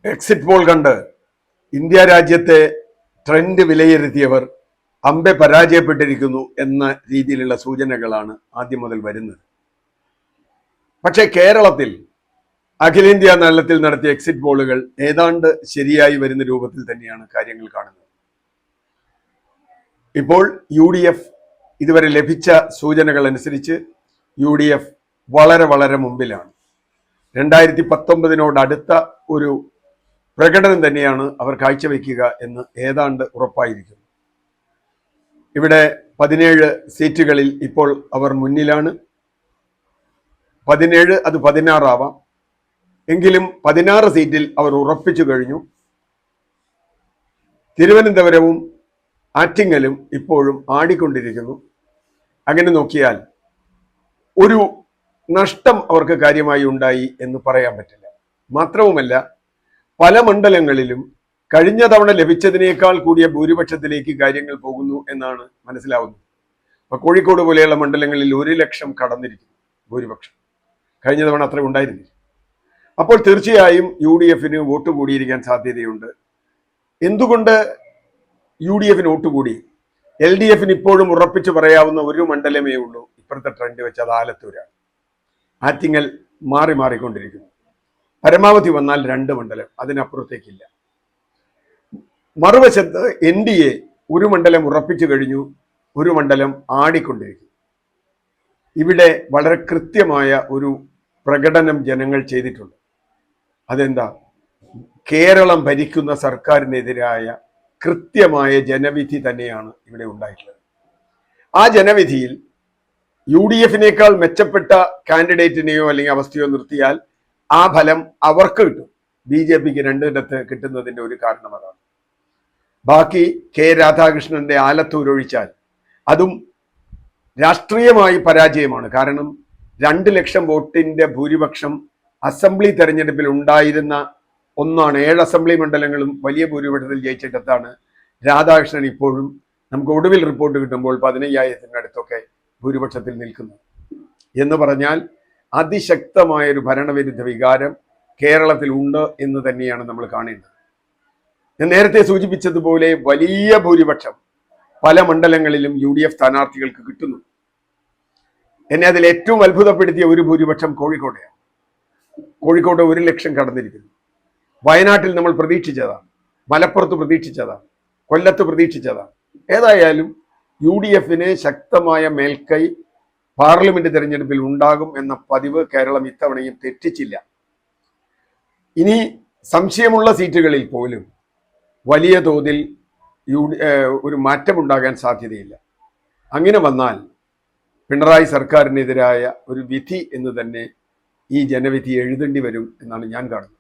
Exit poll കണ്ട് India രാജ്യത്തെ trend വിലയിരുത്തിയവർ അമ്പെ പരാജയപ്പെട്ടിരിക്കുന്നു എന്ന രീതിയിലുള്ള സൂചനകളാണ് ആദ്യം മുതൽ വരുന്നത്. പക്ഷേ കേരളത്തിൽ അഖിലേന്ത്യാ തലത്തിൽ നടത്തിയ എക്സിറ്റ് പോളുകൾ ഏതാണ്ട് ശരിയായി വരുന്ന രൂപത്തിൽ തന്നെയാണ് കാര്യങ്ങൾ കാണുന്നത്. ഇപ്പോൾ UDF ഇതുവരെ ലഭിച്ച സൂചനകൾ അനുസരിച്ച് UDF വളരെ വളരെ മുമ്പിലാണ്. 2019 അടുത്ത ഒരു പ്രകടനം തന്നെയാണ് അവർ കാഴ്ചവെക്കുക എന്ന് ഏതാണ്ട് ഉറപ്പായിരിക്കുന്നു. ഇവിടെ 17 സീറ്റുകളിൽ ഇപ്പോൾ അവർ മുന്നിലാണ്. 17 അത് 16 ആവാം, എങ്കിലും 16 സീറ്റിൽ അവർ ഉറപ്പിച്ചു കഴിഞ്ഞു. തിരുവനന്തപുരവും ആറ്റിങ്ങലും ഇപ്പോഴും ആടിക്കൊണ്ടിരിക്കുന്നു. അങ്ങനെ നോക്കിയാൽ ഒരു നഷ്ടം അവർക്ക് കാര്യമായി ഉണ്ടായി എന്ന് പറയാൻ പറ്റില്ല. മാത്രവുമല്ല, പല മണ്ഡലങ്ങളിലും കഴിഞ്ഞ തവണ ലഭിച്ചതിനേക്കാൾ കൂടിയ ഭൂരിപക്ഷത്തിലേക്ക് കാര്യങ്ങൾ പോകുന്നു എന്നാണ് മനസ്സിലാവുന്നത്. അപ്പൊ കോഴിക്കോട് പോലെയുള്ള മണ്ഡലങ്ങളിൽ 1 ലക്ഷം കടന്നിരിക്കുന്നു ഭൂരിപക്ഷം. കഴിഞ്ഞ തവണ അത്ര ഉണ്ടായിരുന്നില്ല. അപ്പോൾ തീർച്ചയായും UDFന് വോട്ട് കൂടിയിരിക്കാൻ സാധ്യതയുണ്ട്. എന്തുകൊണ്ട് UDFന് വോട്ട് കൂടി? LDFന് ഇപ്പോഴും ഉറപ്പിച്ചു പറയാവുന്ന ഒരു മണ്ഡലമേ ഉള്ളൂ. ഇപ്പോഴത്തെ ട്രെൻഡ് വെച്ച് അത് ആലത്തൂരാണ്. ആറ്റിങ്ങൽ മാറിക്കൊണ്ടിരിക്കുന്നു. പരമാവധി വന്നാൽ 2 മണ്ഡലം, അതിനപ്പുറത്തേക്കില്ല. മറുവശത്ത് NDA ഒരു മണ്ഡലം ഉറപ്പിച്ചു കഴിഞ്ഞു, ഒരു മണ്ഡലം ആടിക്കൊണ്ടിരിക്കുന്നു. ഇവിടെ വളരെ കൃത്യമായ ഒരു പ്രകടനം ജനങ്ങൾ ചെയ്തിട്ടുണ്ട്. അതെന്താ? കേരളം ഭരിക്കുന്ന സർക്കാരിനെതിരായ കൃത്യമായ ജനവിധി തന്നെയാണ് ഇവിടെ ഉണ്ടായിട്ടുള്ളത്. ആ ജനവിധിയിൽ UDFനേക്കാൾ മെച്ചപ്പെട്ട കാൻഡിഡേറ്റിനെയോ അല്ലെങ്കിൽ അവസ്ഥയോ നിർത്തിയാൽ ആ ഫലം അവർക്ക് കിട്ടും. BJPക്ക് 2ഇടത്ത് കിട്ടുന്നതിന്റെ ഒരു കാരണം അതാണ്. ബാക്കി K രാധാകൃഷ്ണന്റെ ആലത്തൂർ ഒഴിച്ചാൽ അതും രാഷ്ട്രീയമായി പരാജയമാണ്. കാരണം 2 ലക്ഷം വോട്ടിന്റെ ഭൂരിപക്ഷം അസംബ്ലി തെരഞ്ഞെടുപ്പിൽ ഉണ്ടായിരുന്ന ഒന്നാണ്. 7 അസംബ്ലി മണ്ഡലങ്ങളും വലിയ ഭൂരിപക്ഷത്തിൽ ജയിച്ചിടത്താണ് രാധാകൃഷ്ണൻ ഇപ്പോഴും നമുക്ക് ഒടുവിൽ റിപ്പോർട്ട് കിട്ടുമ്പോൾ 15,000-അടുത്തൊക്കെ ഭൂരിപക്ഷത്തിൽ നിൽക്കുന്നു. എന്ന് പറഞ്ഞാൽ അതിശക്തമായൊരു ഭരണവിരുദ്ധ വികാരം കേരളത്തിൽ ഉണ്ട് എന്ന് തന്നെയാണ് നമ്മൾ കാണേണ്ടത്. ഞാൻ നേരത്തെ സൂചിപ്പിച്ചതുപോലെ വലിയ ഭൂരിപക്ഷം പല മണ്ഡലങ്ങളിലും UDF സ്ഥാനാർത്ഥികൾക്ക് കിട്ടുന്നു. എന്നെ അതിൽ ഏറ്റവും അത്ഭുതപ്പെടുത്തിയ ഒരു ഭൂരിപക്ഷം കോഴിക്കോടെയാണ്. കോഴിക്കോട് 1 ലക്ഷം കടന്നിരിക്കുന്നു. വയനാട്ടിൽ നമ്മൾ പ്രതീക്ഷിച്ചതാണ്, മലപ്പുറത്ത് പ്രതീക്ഷിച്ചതാണ്, കൊല്ലത്ത് പ്രതീക്ഷിച്ചതാണ്. ഏതായാലും UDFന് ശക്തമായ മേൽക്കൈ പാർലമെന്റ് തെരഞ്ഞെടുപ്പിൽ ഉണ്ടാകും എന്ന പതിവ് കേരളം ഇത്തവണയും തെറ്റിച്ചില്ല. ഇനി സംശയമുള്ള സീറ്റുകളിൽ പോലും വലിയ തോതിൽ ഒരു മാറ്റമുണ്ടാകാൻ സാധ്യതയില്ല. അങ്ങനെ വന്നാൽ പിണറായി സർക്കാരിനെതിരായ ഒരു വിധി എന്ന് തന്നെ ഈ ജനവിധി എഴുതേണ്ടി വരും എന്നാണ് ഞാൻ കാണുന്നത്.